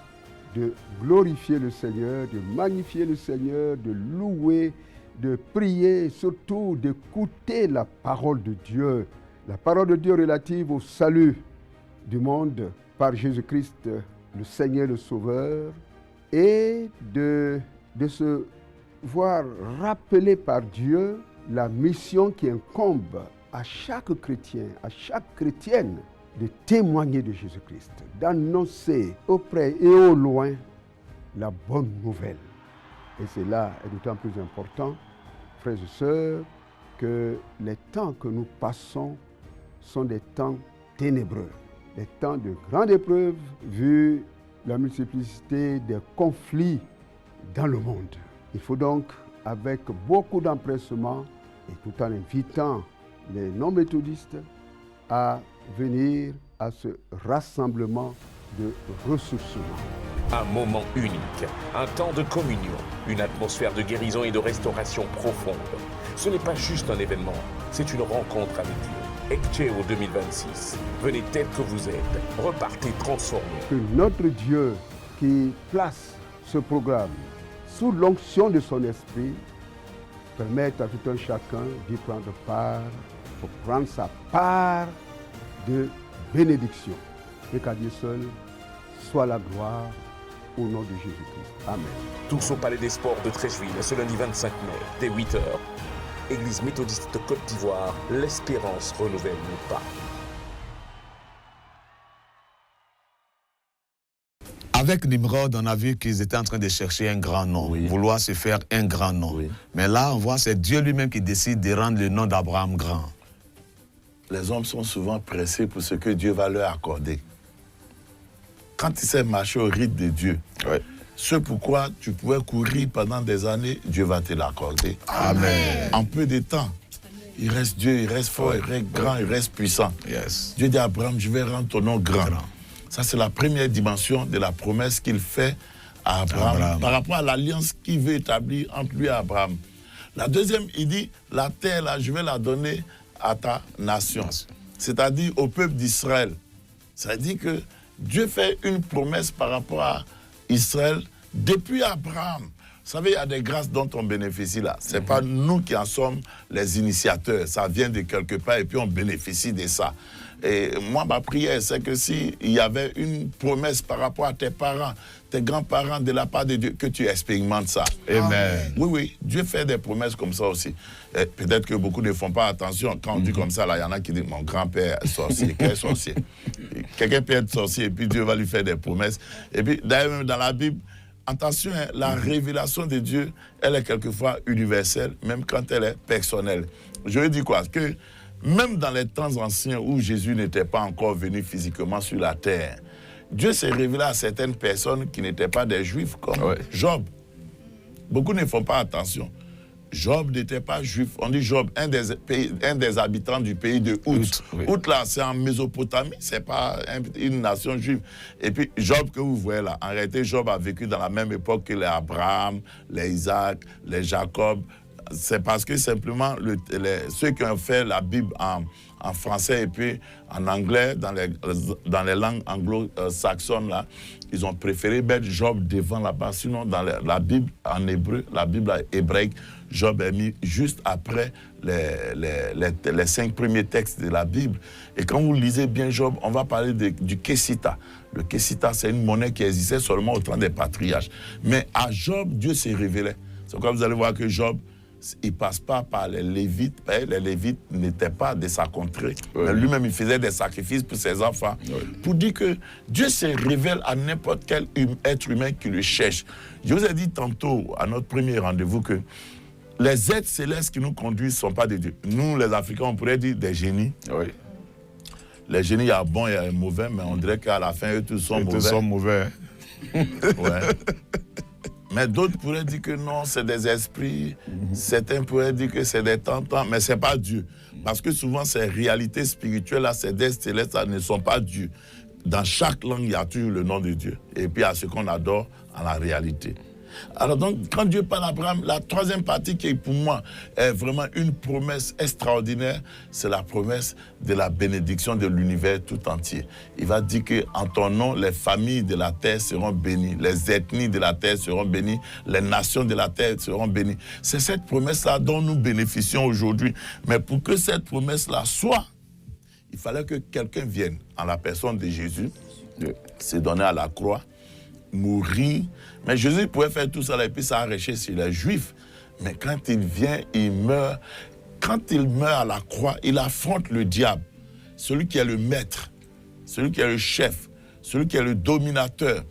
de glorifier le Seigneur, de magnifier le Seigneur, de louer, de prier, et surtout d'écouter la parole de Dieu. La parole de Dieu relative au salut du monde par Jésus-Christ, le Seigneur, le Sauveur, et de se voir rappeler par Dieu la mission qui incombe à chaque chrétien, à chaque chrétienne, de témoigner de Jésus-Christ, d'annoncer auprès et au loin la bonne nouvelle. Et cela est d'autant plus important, frères et sœurs, que les temps que nous passons sont des temps ténébreux, des temps de grande épreuve, vu la multiplicité des conflits dans le monde. Il faut donc, avec beaucoup d'empressement, et tout en invitant les non-méthodistes à venir à ce rassemblement de ressourcement. Un moment unique, un temps de communion, une atmosphère de guérison et de restauration profonde. Ce n'est pas juste un événement, c'est une rencontre avec Dieu. ECCHEO 2026. Venez tel que vous êtes, repartez transformés. Que notre Dieu qui place ce programme sous l'onction de son esprit permette à tout un chacun d'y prendre part, pour prendre sa part de bénédiction. Et qu'à Dieu seul soit la gloire au nom de Jésus-Christ. Amen. Tous au Palais des Sports de Treichville ce lundi 25 mai, dès 8h. Église méthodiste de Côte d'Ivoire, l'espérance renouvelle nos pas. Avec Nimrod, on a vu qu'ils étaient en train de chercher un grand nom, vouloir se faire un grand nom. Mais là, on voit c'est Dieu lui-même qui décide de rendre le nom d'Abraham grand. Les hommes sont souvent pressés pour ce que Dieu va leur accorder. Quand il s'est marché au rythme de Dieu, ce pourquoi tu pouvais courir pendant des années, Dieu va te l'accorder. Amen. En peu de temps, il reste Dieu, il reste fort, il reste grand, il reste puissant. Dieu dit à Abraham, je vais rendre ton nom grand. Ça, c'est la première dimension de la promesse qu'il fait à Abraham, par rapport à l'alliance qu'il veut établir entre lui et Abraham. La deuxième, il dit, la terre, là, je vais la donner à ta nation, c'est-à-dire au peuple d'Israël. Ça dit que Dieu fait une promesse par rapport à Israël depuis Abraham. Vous savez, il y a des grâces dont on bénéficie là. Ce n'est pas nous qui en sommes les initiateurs. Ça vient de quelque part et puis on bénéficie de ça. Et moi, ma prière, c'est que s'il y avait une promesse par rapport à tes parents, tes grands-parents de la part de Dieu, que tu expérimentes ça. Amen. Oui, oui, Dieu fait des promesses comme ça aussi. Peut-être que beaucoup ne font pas attention. Quand on dit comme ça, là, il y en a qui disent, mon grand-père est sorcier. Quel sorcier? Quelqu'un peut être sorcier et puis Dieu va lui faire des promesses. Et puis, d'ailleurs, même dans la Bible, attention, hein, la révélation de Dieu, elle est quelquefois universelle, même quand elle est personnelle. Je veux dire quoi? Que même dans les temps anciens où Jésus n'était pas encore venu physiquement sur la terre, Dieu s'est révélé à certaines personnes qui n'étaient pas des Juifs, comme Job. Beaucoup ne font pas attention. Job n'était pas juif. On dit Job, un des habitants du pays de Out. Out, là, c'est en Mésopotamie, ce n'est pas une nation juive. Et puis, Job que vous voyez là, en réalité, Job a vécu dans la même époque que les Abraham, les Isaac, les Jacob. C'est parce que simplement, ceux qui ont fait la Bible en français et puis en anglais, dans les langues anglo-saxonnes, là, ils ont préféré mettre Job devant là-bas. Sinon, dans la Bible en hébreu, la Bible hébraïque, Job est mis juste après les 5 premiers textes de la Bible. Et quand vous lisez bien Job, on va parler du Kessita. Le Kessita, c'est une monnaie qui existait seulement au temps des patriarches. Mais à Job, Dieu s'est révélé. C'est pourquoi vous allez voir que Job, il ne passe pas par les Lévites. Les Lévites n'étaient pas de sa contrée. Mais lui-même, il faisait des sacrifices pour ses enfants. Pour dire que Dieu se révèle à n'importe quel être humain qui le cherche. Je vous ai dit tantôt, à notre premier rendez-vous, que les êtres célestes qui nous conduisent ne sont pas des dieux. Nous, les Africains, on pourrait dire des génies. Les génies, il y a bon et il y a mauvais, mais on dirait qu'à la fin, eux tous sont mauvais. Tous sont mauvais. Mais d'autres pourraient dire que non, c'est des esprits. Certains pourraient dire que c'est des tentants, mais ce n'est pas Dieu. Parce que souvent, ces réalités spirituelles-là, ces êtres célestes-là ne sont pas Dieu. Dans chaque langue, il y a toujours le nom de Dieu. Et puis, il y a ce qu'on adore en la réalité. Alors donc, quand Dieu parle à Abraham, la troisième partie qui pour moi est vraiment une promesse extraordinaire, c'est la promesse de la bénédiction de l'univers tout entier. Il va dire qu'en ton nom, les familles de la terre seront bénies, les ethnies de la terre seront bénies, les nations de la terre seront bénies. C'est cette promesse-là dont nous bénéficions aujourd'hui. Mais pour que cette promesse-là soit, il fallait que quelqu'un vienne en la personne de Jésus, se donner à la croix, mourir. Mais Jésus pouvait faire tout ça et puis s'arracher sur les Juifs. Mais quand il vient, il meurt. Quand il meurt à la croix, il affronte le diable, celui qui est le maître, celui qui est le chef, celui qui est le dominateur.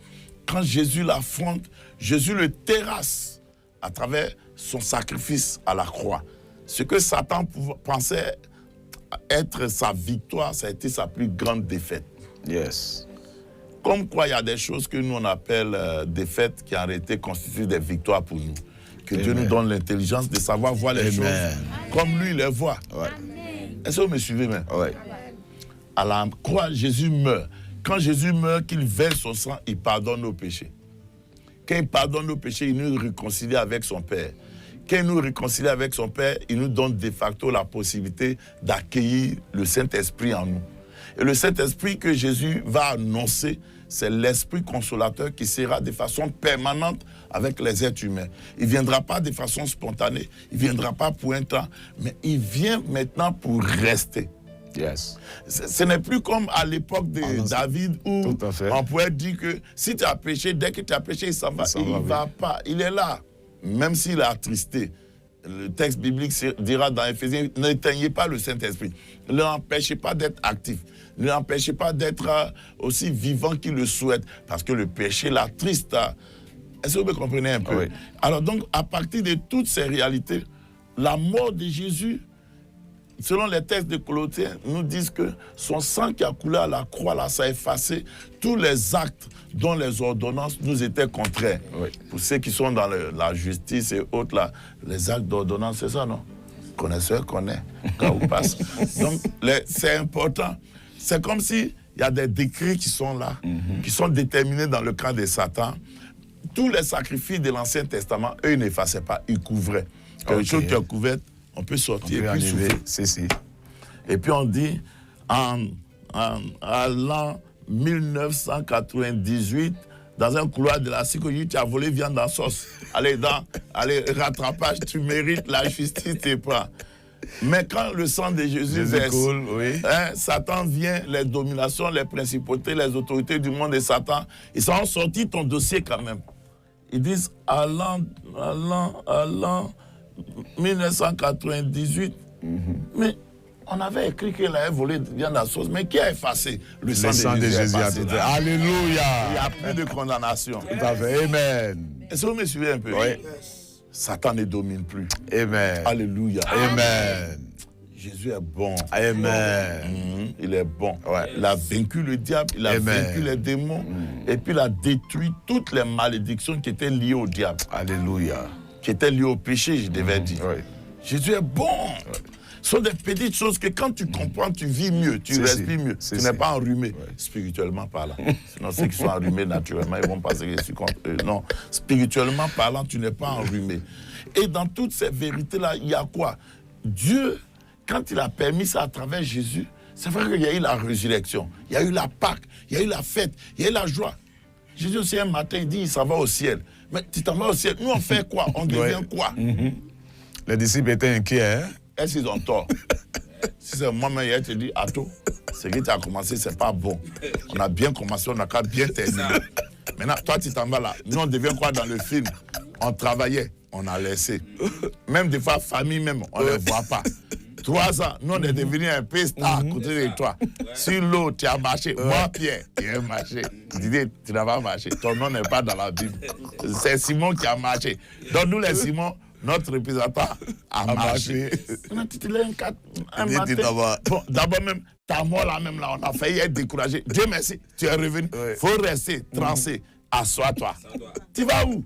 Quand Jésus l'affronte, Jésus le terrasse à travers son sacrifice à la croix. Ce que Satan pensait être sa victoire, ça a été sa plus grande défaite. Comme quoi, il y a des choses que nous, on appelle défaites qui ont été constituées des victoires pour nous. Que Dieu nous donne l'intelligence de savoir voir les choses comme lui les voit. Est-ce que vous me suivez même? À la croix, Jésus meurt. Quand Jésus meurt, qu'il verse son sang, il pardonne nos péchés. Quand il pardonne nos péchés, il nous réconcilie avec son Père. Quand il nous réconcilie avec son Père, il nous donne de facto la possibilité d'accueillir le Saint-Esprit en nous. Et le Saint-Esprit que Jésus va annoncer, c'est l'Esprit consolateur qui sera de façon permanente avec les êtres humains. Il ne viendra pas de façon spontanée, il ne viendra pas pour un temps, mais il vient maintenant pour rester. Ce n'est plus comme à l'époque de David où on pourrait dire que si tu as péché, dès que tu as péché, il s'en va. Il ne va pas, il est là. Même s'il est attristé, le texte biblique dira dans Éphésiens, n'éteignez pas le Saint-Esprit. Ne l'empêchez pas d'être actif. Ne l'empêchez pas d'être aussi vivant qu'il le souhaite. Parce que le péché l'attriste. Est-ce que vous me comprenez un peu? Oui. Alors donc, à partir de toutes ces réalités, la mort de Jésus, selon les textes de Colossiens, nous disent que son sang qui a coulé à la croix, là, ça a effacé tous les actes dont les ordonnances nous étaient contraires. Oui. Pour ceux qui sont dans la justice et autres, là, les actes d'ordonnance, c'est ça, non? Connaisseur connaît, quand on passe. Donc, c'est important. C'est comme s'il y a des décrets qui sont là, qui sont déterminés dans le camp de Satan. Tous les sacrifices de l'Ancien Testament, eux, ils n'effaçaient pas, ils couvraient. Quelque chose qui est couvert, on peut sortir et puis souffler. Et puis on dit, à l'an 1998, dans un couloir de la sécurité, tu as volé viande en sauce. Allez, rattrapage, tu mérites la justice, t'es pas. Mais quand le sang de Jésus verse, Satan vient, les dominations, les principautés, les autorités du monde de Satan, ils sont sortis ton dossier quand même. Ils disent, à l'an 1998, mais on avait écrit qu'il avait volé viande à sauce, mais qui a effacé le sang de Jésus? Alléluia. Il n'y a plus de condamnation. Tout à fait. Amen. Est-ce que vous me suivez un peu? Oui. Satan ne domine plus. Amen. Alléluia. Amen. Jésus est bon. Amen. Il est bon. Ouais. Il a vaincu le diable, il a vaincu les démons, et puis il a détruit toutes les malédictions qui étaient liées au diable. Alléluia. Qui étaient liées au péché, je devais dire. Ouais. Jésus est bon. Ce sont des petites choses que quand tu comprends, tu vis mieux, tu respires mieux. Tu n'es pas enrhumé, spirituellement parlant. Sinon, ceux qui sont enrhumés naturellement, ils vont penser que je suis contre eux. Non, spirituellement parlant, tu n'es pas enrhumé. Et dans toutes ces vérités-là, il y a quoi? Dieu, quand il a permis ça à travers Jésus, c'est vrai qu'il y a eu la résurrection, il y a eu la Pâque, il y a eu la fête, il y a eu la joie. Jésus aussi un matin, il dit, il s'en va au ciel. Mais tu t'en vas au ciel, nous on fait quoi? On devient quoi? Les disciples étaient inquiets, hein? Est-ce qu'ils ont tort? Si c'est moi-même, hier, je te dis, Ato, ce que tu as commencé, c'est pas bon. On a bien commencé, on a qu'à bien terminé. Maintenant, toi, tu t'en vas là. Nous, on devient quoi dans le film? On travaillait, on a laissé. Même des fois, famille même, on ne les voit pas. 3 ans, nous, on est devenus un peu star à côté de toi. Sur l'eau, tu as marché. Moi, Pierre, tu as marché. Didier, tu n'as pas marché. Ton nom n'est pas dans la Bible. C'est Simon qui a marché. Donc, nous, les Simon, notre représentant a marché. On a titulé un matin. Bon, d'abord même, ta mort là même là, on a failli être découragé. Dieu merci, tu es revenu. Il faut rester, transer, assois-toi. Tu vas où?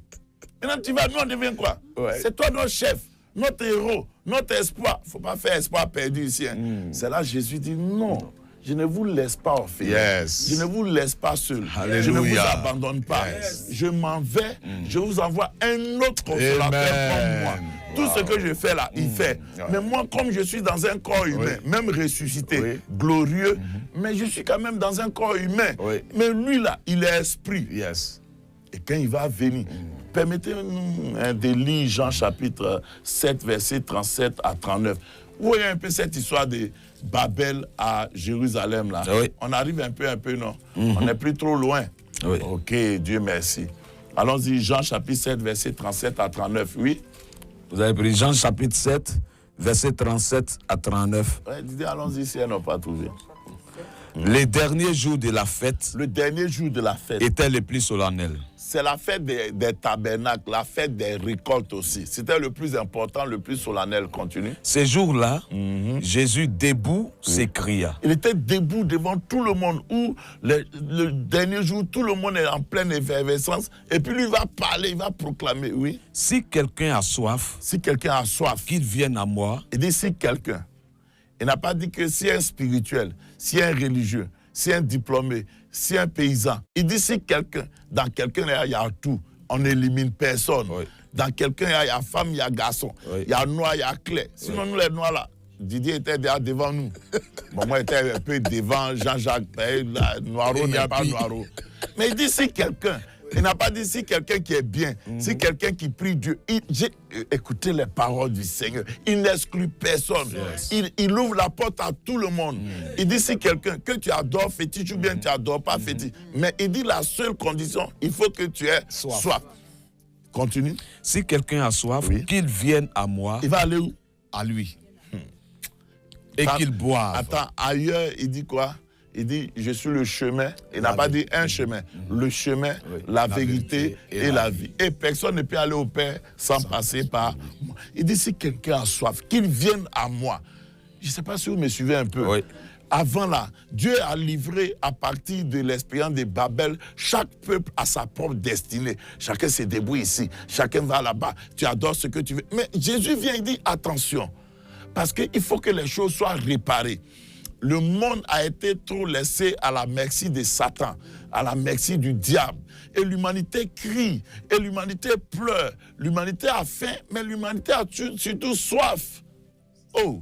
Maintenant tu vas, nous on devient quoi? C'est toi notre chef, notre héros, notre espoir. Il ne faut pas faire espoir perdu ici. Hein. C'est là Jésus dit non. Je ne vous laisse pas orphelin. Yes. Je ne vous laisse pas seul. Alléluia. Je ne vous abandonne pas. Yes. Je m'en vais. Je vous envoie un autre consolateur comme moi. Tout ce que je fais là, il fait. Mais moi, comme je suis dans un corps humain, même ressuscité, glorieux, mais je suis quand même dans un corps humain. Mais lui là, il est esprit. Yes. Et quand il va venir, permettez-nous de lire Jean chapitre 7, verset 37 à 39. Vous voyez un peu cette histoire de Babel à Jérusalem là. On arrive un peu, non? On n'est plus trop loin. Ok, Dieu merci. Allons-y, Jean chapitre 7, verset 37 à 39, oui. Vous avez pris Jean chapitre 7, verset 37 à 39. Allons-y si elles n'ont pas trouvé. Les derniers jours de la fête. Le dernier jour de la fête. Était le plus solennel. C'est la fête des tabernacles, la fête des récoltes aussi. C'était le plus important, le plus solennel. Continue. Ces jours-là, Jésus debout s'écria. Il était debout devant tout le monde, où le dernier jour, tout le monde est en pleine effervescence. Et puis lui va parler, il va proclamer, oui. Si quelqu'un a soif, qu'il vienne à moi. Il dit si quelqu'un. Il n'a pas dit que si un spirituel, si un religieux, si un diplômé, si un paysan. Il dit si quelqu'un, dans quelqu'un il y a tout, on n'élimine personne. Dans quelqu'un il y a femme, il y a garçon, il y a noir, il y a clair. Sinon nous les noirs là, Didier était déjà devant nous. Bon, moi j'étais un peu devant Jean-Jacques, Noiro n'est pas Noiro. Mais il dit si quelqu'un, il n'a pas dit si quelqu'un qui est bien, si quelqu'un qui prie Dieu. J'ai écouté les paroles du Seigneur. Il n'exclut personne. Il ouvre la porte à tout le monde. Il dit si quelqu'un, que tu adores fétiche ou bien tu n'adores pas fétiche. Mais il dit la seule condition, il faut que tu aies soif. Continue. Si quelqu'un a soif, Oui. qu'il vienne à moi, Il va aller où? à lui, et qu'il boive. Attends, ailleurs, il dit quoi? Il dit, je suis le chemin. Il n'a pas dit un chemin. Le chemin, Oui. la vérité et la vie. Et personne ne peut aller au Père sans passer par moi. Il dit, si quelqu'un a soif, qu'il vienne à moi. Je ne sais pas si vous me suivez un peu. Oui. Avant là, Dieu a livré à partir de l'expérience de Babel, chaque peuple a sa propre destinée. Chacun se débrouille ici, chacun va là-bas, tu adores ce que tu veux. Mais Jésus vient, il dit attention, parce qu'il faut que les choses soient réparées. Le monde a été trop laissé à la merci de Satan, à la merci du diable. Et l'humanité crie, et l'humanité pleure. L'humanité a faim, mais l'humanité a surtout soif. Oh!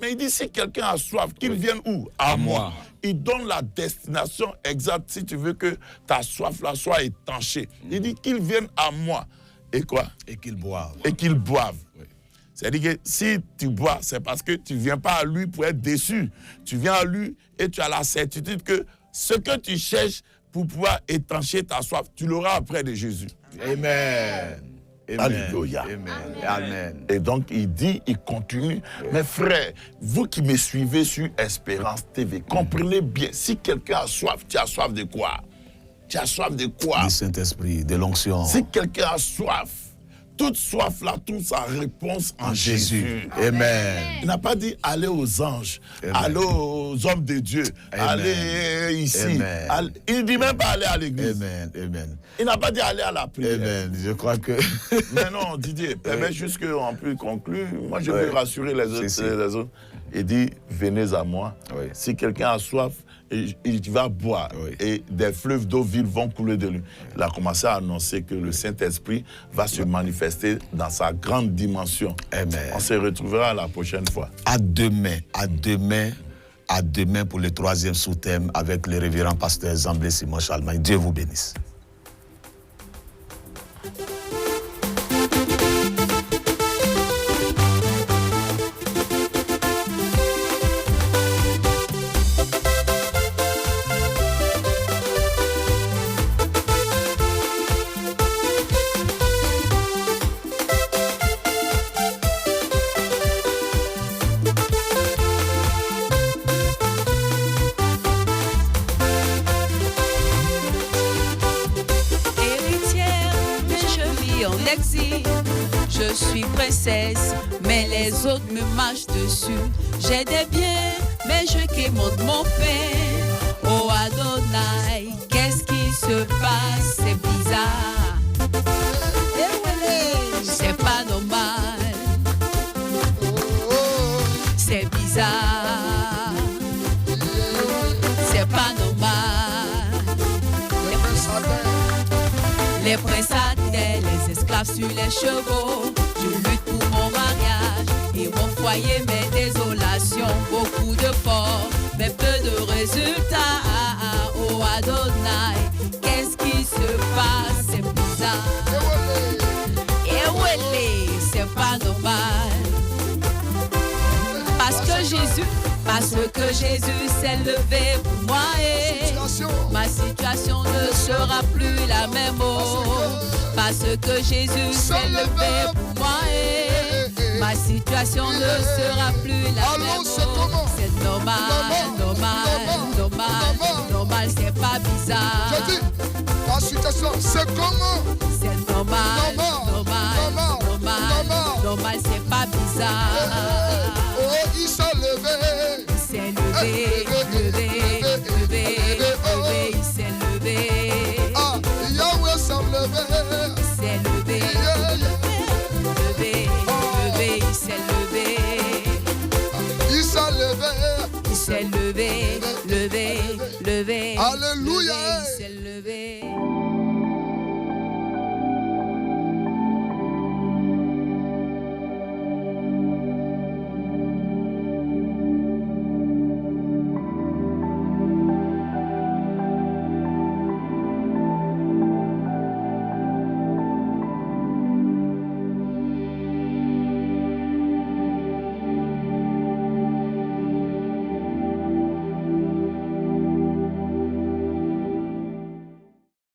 Mais il dit, si quelqu'un a soif, qu'il vienne où? À moi. Il donne la destination exacte si tu veux que ta soif là soit étanchée. Il dit qu'il vienne à moi. Et quoi? Et qu'il boive. Et qu'il boive. Oui. C'est-à-dire que si tu bois, c'est parce que tu ne viens pas à lui pour être déçu. Tu viens à lui et tu as la certitude que ce que tu cherches pour pouvoir étancher ta soif, tu l'auras auprès de Jésus. Amen. Amen. Alléluia. Amen. Amen. Et donc, il dit, il continue. Mes frères, vous qui me suivez sur Espérance TV, comprenez bien, si quelqu'un a soif, tu as soif de quoi? Tu as soif de quoi? Du Saint-Esprit, de l'onction. Si quelqu'un a soif, toute soif là, toute sa réponse en Jésus. Amen. Il n'a pas dit aller aux anges, Amen. aller aux hommes de Dieu, Amen. aller ici. Amen. Il ne dit même pas aller à l'église. Amen. Amen. Il n'a pas dit aller à la prière. Amen. Je crois que... Mais non, Didier, permets juste qu'on puisse conclure. Moi, je veux rassurer les autres. Si. Les autres. Il dit, venez à moi. Oui. Si quelqu'un a soif, il va boire. Oui. Et des fleuves d'eau vive vont couler de lui. Il a commencé à annoncer que le Saint-Esprit va se manifester dans sa grande dimension. Amen. On se retrouvera la prochaine fois. À demain, à demain, à demain pour le 3e sous-thème avec le révérend pasteur Zamblé Simon Chalmagne. Dieu vous bénisse. Je suis princesse, mais les autres me marchent dessus. J'ai des biens, mais je quémande mon pain. Oh Adonai, qu'est-ce qui se passe? C'est bizarre. C'est pas normal. C'est bizarre. C'est pas normal. Les princes à terre, les esclaves sur les chevaux. Je lutte pour mon mariage et mon foyer, mes désolations. Beaucoup d'efforts, mais peu de résultats. Oh Adonai, qu'est-ce qui se passe? C'est bizarre. Et ouais, c'est pas normal. Parce que Jésus s'est levé pour moi et ma situation ne sera plus la même. Parce que Jésus s'est levé pour moi et ma situation ne sera plus la même. C'est normal, c'est pas bizarre. Je dis, ta situation, c'est comment? C'est normal, c'est pas bizarre. Oh, il s'est levé. Il s'est levé, il s'est levé. Ah, Yahweh s'est levé. Il s'est levé, il s'est levé. Il s'est levé. Il s'est levé. Alléluia. Il s'est levé.